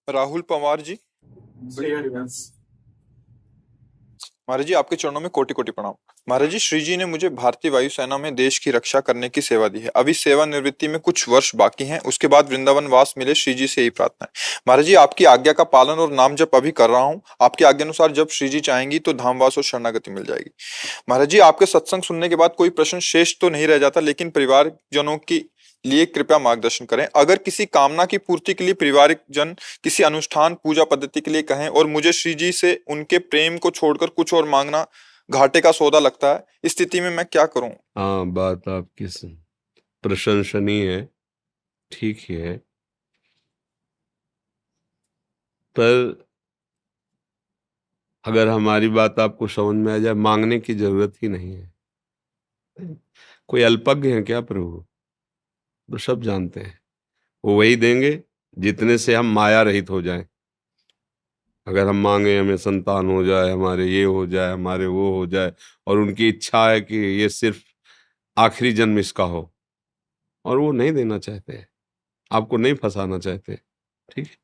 राहुल पवार जी। महाराज जी, आपके चरणों में कोटि कोटि प्रणाम। महाराज जी, श्री जी ने मुझे भारतीय वायुसेना में देश की रक्षा करने की सेवा दी है। अभी सेवानिवृत्ति में कुछ वर्ष बाकी हैं, उसके बाद वृंदावन वास मिले, श्री जी से यही प्रार्थना है। महाराज जी, आपकी आज्ञा का पालन और नाम जप अभी कर रहा हूँ। आपकी आज्ञा अनुसार जब श्री जी चाहेंगी तो धामवास और शरणागति मिल जाएगी। महाराज जी, आपके सत्संग सुनने के बाद कोई प्रश्न शेष तो नहीं रह जाता, लेकिन परिवारजनों की लिए कृपया मार्गदर्शन करें। अगर किसी कामना की पूर्ति के लिए परिवारिक जन किसी अनुष्ठान पूजा पद्धति के लिए कहें और मुझे श्री जी से उनके प्रेम को छोड़कर कुछ और मांगना घाटे का सौदा लगता है, इस स्थिति में मैं क्या करूं? हाँ, बात आपकी प्रशंसनीय है, ठीक ही है, पर अगर हमारी बात आपको समझ में आ जाए, मांगने की जरूरत ही नहीं है। कोई अल्पज्ञ है क्या प्रभु? तो सब जानते हैं, वो वही देंगे जितने से हम माया रहित हो जाएं। अगर हम मांगे हमें संतान हो जाए, हमारे ये हो जाए, हमारे वो हो जाए, और उनकी इच्छा है कि ये सिर्फ आखिरी जन्म इसका हो, और वो नहीं देना चाहते, आपको नहीं फंसाना चाहते, ठीक है,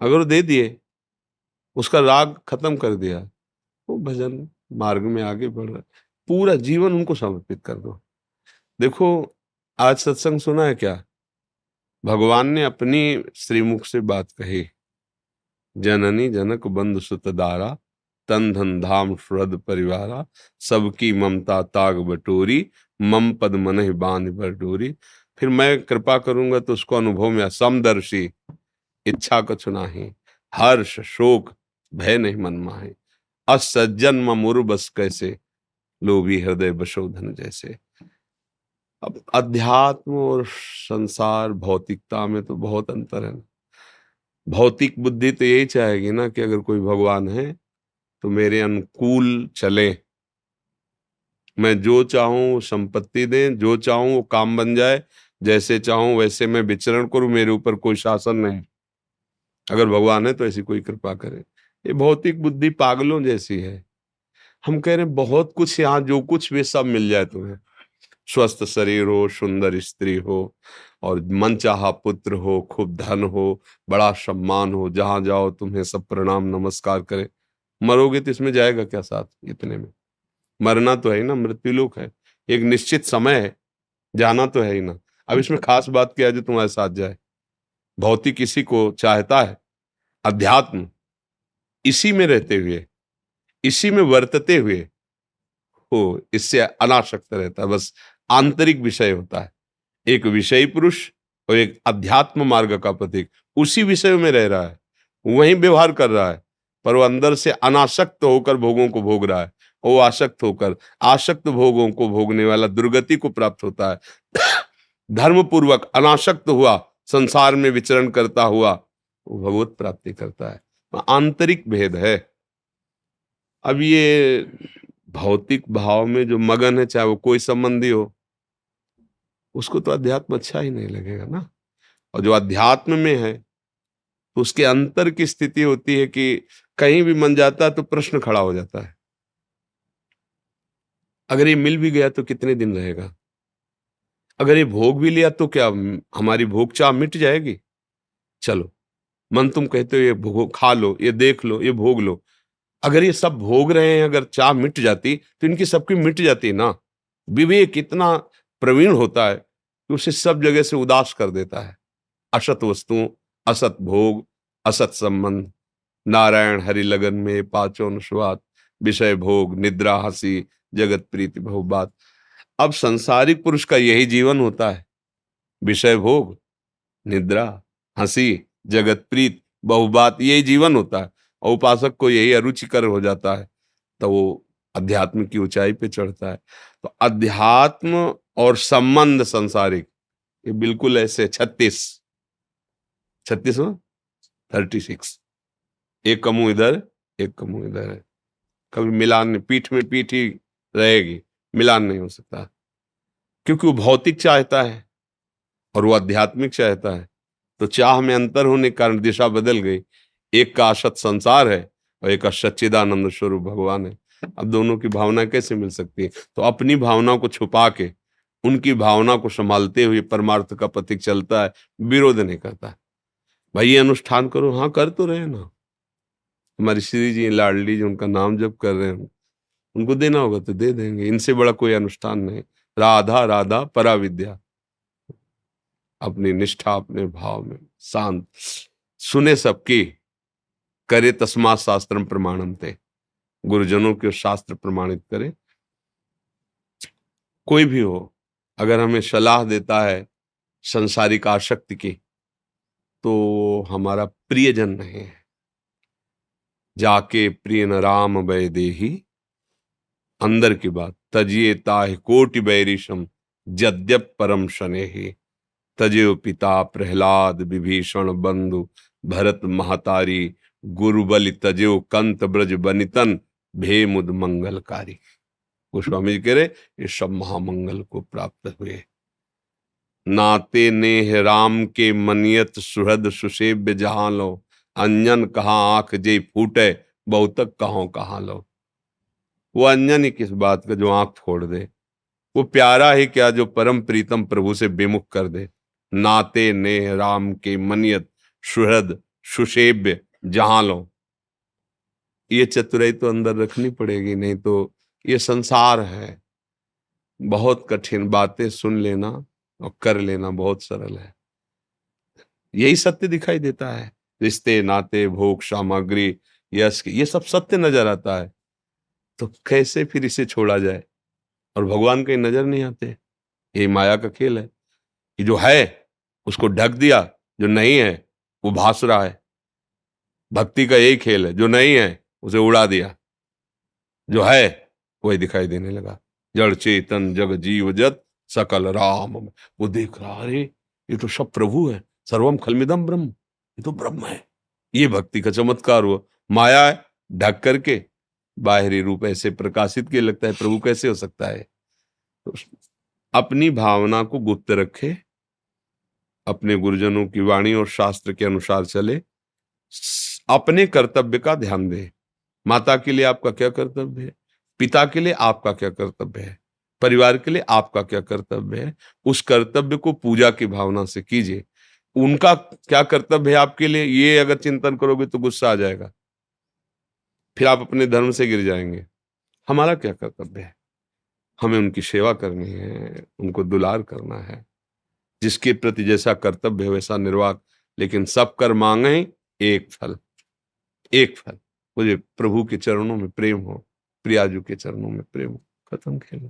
अगर वो दे दिए, उसका राग खत्म कर दिया, वो भजन मार्ग में आगे बढ़ रहा है, पूरा जीवन उनको समर्पित कर दो। देखो, आज सत्संग सुना है क्या? भगवान ने अपनी श्रीमुख से बात कही, जननी जनक बंधु सुत दारा, तन धन धाम सुहृद परिवारा, सबकी ममता ताग बटोरी, मम पद मनहि बांध बर डोरी। फिर मैं कृपा करूंगा तो उसको अनुभव में समदर्शी, इच्छा कछु नाही, हर्ष शोक भय नहीं मन माहे, असज्जन ममुर बस कैसे, लोभी हृदय बशोधन जैसे। अब अध्यात्म और संसार भौतिकता में तो बहुत अंतर है ना। भौतिक बुद्धि तो यही चाहेगी ना कि अगर कोई भगवान है तो मेरे अनुकूल चले, मैं जो चाहूं संपत्ति दें, जो चाहूं वो काम बन जाए, जैसे चाहूं वैसे मैं विचरण करूं, मेरे ऊपर कोई शासन नहीं। अगर भगवान है तो ऐसी कोई कृपा करे। ये भौतिक बुद्धि पागलों जैसी है। हम कह रहे हैं बहुत कुछ यहाँ, जो कुछ भी सब मिल जाए तुम्हें, स्वस्थ शरीर हो, सुंदर स्त्री हो, और मनचाहा पुत्र हो, खूब धन हो, बड़ा सम्मान हो, जहां जाओ तुम्हें सब प्रणाम नमस्कार करे। मरोगे तो इसमें जाएगा क्या साथ? इतने में मरना तो है ही ना, मृत्युलोक है, एक निश्चित समय है, जाना तो है ही ना। अब इसमें खास बात क्या है जो तुम्हारे साथ जाए? भौतिक इसी को चाहता है, अध्यात्म इसी में रहते हुए, इसी में वर्तते हुए हो, इससे अनासक्त रहता है, बस आंतरिक विषय होता है। एक विषयी पुरुष और एक अध्यात्म मार्ग का प्रतीक उसी विषय में रह रहा है, वहीं व्यवहार कर रहा है, पर वो अंदर से अनासक्त होकर भोगों को भोग रहा है। वो आसक्त होकर आसक्त भोगों को भोगने वाला दुर्गति को प्राप्त होता है। धर्म पूर्वक अनासक्त हुआ, संसार में विचरण करता हुआ वो भगवत प्राप्ति करता है। आंतरिक भेद है। अब ये भौतिक भाव में जो मगन है, चाहे वो कोई संबंधी हो, उसको तो अध्यात्म अच्छा ही नहीं लगेगा ना। और जो अध्यात्म में है तो उसके अंतर की स्थिति होती है कि कहीं भी मन जाता है तो प्रश्न खड़ा हो जाता है, अगर ये मिल भी गया तो कितने दिन रहेगा? अगर ये भोग भी लिया तो क्या हमारी भोग चाह मिट जाएगी? चलो, मन तुम कहते हो ये भोग खा लो, ये देख लो, ये भोग लो, अगर ये सब भोग रहे हैं, अगर चाह मिट जाती तो इनकी सबकी मिट जाती ना। विवेक इतना प्रवीण होता है कि उसे सब जगह से उदास कर देता है। असत वस्तुओं, असत भोग, असत संबंध, नारायण हरि लगन में पाचों अनुस्वाद, विषय भोग निद्रा हंसी, जगत प्रीति बहुबात। अब संसारिक पुरुष का यही जीवन होता है, विषय भोग निद्रा हंसी जगत प्रीत बहुबात, यही जीवन होता है। और उपासक को यही अरुचिकर हो जाता है तो वो अध्यात्म की ऊंचाई पे चढ़ता है। तो अध्यात्म और संबंध संसारिक, ये बिल्कुल ऐसे 36 में 36, एक कमू इधर एक कमू इधर है, कभी मिलान नहीं, पीठ में पीठ ही रहेगी, मिलान नहीं हो सकता, क्योंकि वो भौतिक चाहता है और वो आध्यात्मिक चाहता है। तो चाह में अंतर होने के कारण दिशा बदल गई। एक का असत संसार है और एक का सच्चिदानंद स्वरूप भगवान है। अब दोनों की भावना कैसे मिल सकती है? तो अपनी भावना को छुपा के उनकी भावना को संभालते हुए परमार्थ का प्रतीक चलता है, विरोध नहीं करता। भाई ये अनुष्ठान करो, हाँ कर तो रहे हैं ना। हमारी श्री जी लाडली जी उनका नाम जप कर रहे हैं, उनको देना होगा तो दे देंगे, इनसे बड़ा कोई अनुष्ठान नहीं। राधा राधा परा विद्या, अपनी निष्ठा अपने भाव में शांत, सुने सबकी, करे तस्मात् शास्त्रम प्रमाणम ते, गुरुजनों के शास्त्र प्रमाणित करे। कोई भी हो, अगर हमें सलाह देता है संसारिक आसक्ति की, तो हमारा प्रियजन नहीं है। जाके प्रिय न राम भय देही, अंदर की बात, तजिए ताहि कोटि बैरिशम, जद्यप परम शनेहि, तजयो पिता प्रहलाद विभीषण बंधु, भरत महतारी, गुरुबलि तजयो कंत ब्रज बनितन, भेमुद मंगलकारी। गोस्वामी जी कह रहे ये सब महामंगल को प्राप्त हुए। नाते नेह राम के मनियत सुहृद सुसेव्य जहां लो, अंजन कहाँ आंख जे फूटे, बहुतक कहाँ कहाँ लो। वो अंजन ही किस बात का जो आंख फोड़ दे, वो प्यारा ही क्या जो परम प्रीतम प्रभु से विमुख कर दे। नाते नेह राम के मनियत सुहृद सुसेव्य जहां लो, ये चतुराई तो अंदर रखनी पड़ेगी, नहीं तो ये संसार है। बहुत कठिन बातें सुन लेना और कर लेना बहुत सरल है। यही सत्य दिखाई देता है, रिश्ते नाते भोग सामग्री यश, ये सब सत्य नजर आता है, तो कैसे फिर इसे छोड़ा जाए। और भगवान कहीं नजर नहीं आते। ये माया का खेल है कि जो है उसको ढक दिया, जो नहीं है वो भास रहा है। भक्ति का यही खेल है, जो नहीं है उसे उड़ा दिया, जो है वही दिखाई देने लगा। जड़ चेतन जग जीव जत सकल राम, वो देख रहा, अरे ये तो सब प्रभु है, सर्वम खलमिदम ब्रह्म, ये तो ब्रह्म है। ये भक्ति का चमत्कार हुआ। माया है, ढक करके बाहरी रूप ऐसे प्रकाशित किए, लगता है प्रभु कैसे हो सकता है। तो अपनी भावना को गुप्त रखे, अपने गुरुजनों की वाणी और शास्त्र के अनुसार चले, अपने कर्तव्य का ध्यान दे। माता के लिए आपका क्या कर्तव्य है, पिता के लिए आपका क्या कर्तव्य है, परिवार के लिए आपका क्या कर्तव्य है, उस कर्तव्य को पूजा की भावना से कीजिए। उनका क्या कर्तव्य है आपके लिए, ये अगर चिंतन करोगे तो गुस्सा आ जाएगा, फिर आप अपने धर्म से गिर जाएंगे। हमारा क्या कर्तव्य है, हमें उनकी सेवा करनी है, उनको दुलार करना है। जिसके प्रति जैसा कर्तव्य है वैसा निर्वाह, लेकिन सब कर मांगे एक फल, एक फल। मुझे प्रभु के चरणों में प्रेम हो, प्रियाजू के चरणों में प्रेम हो, खत्म खेल।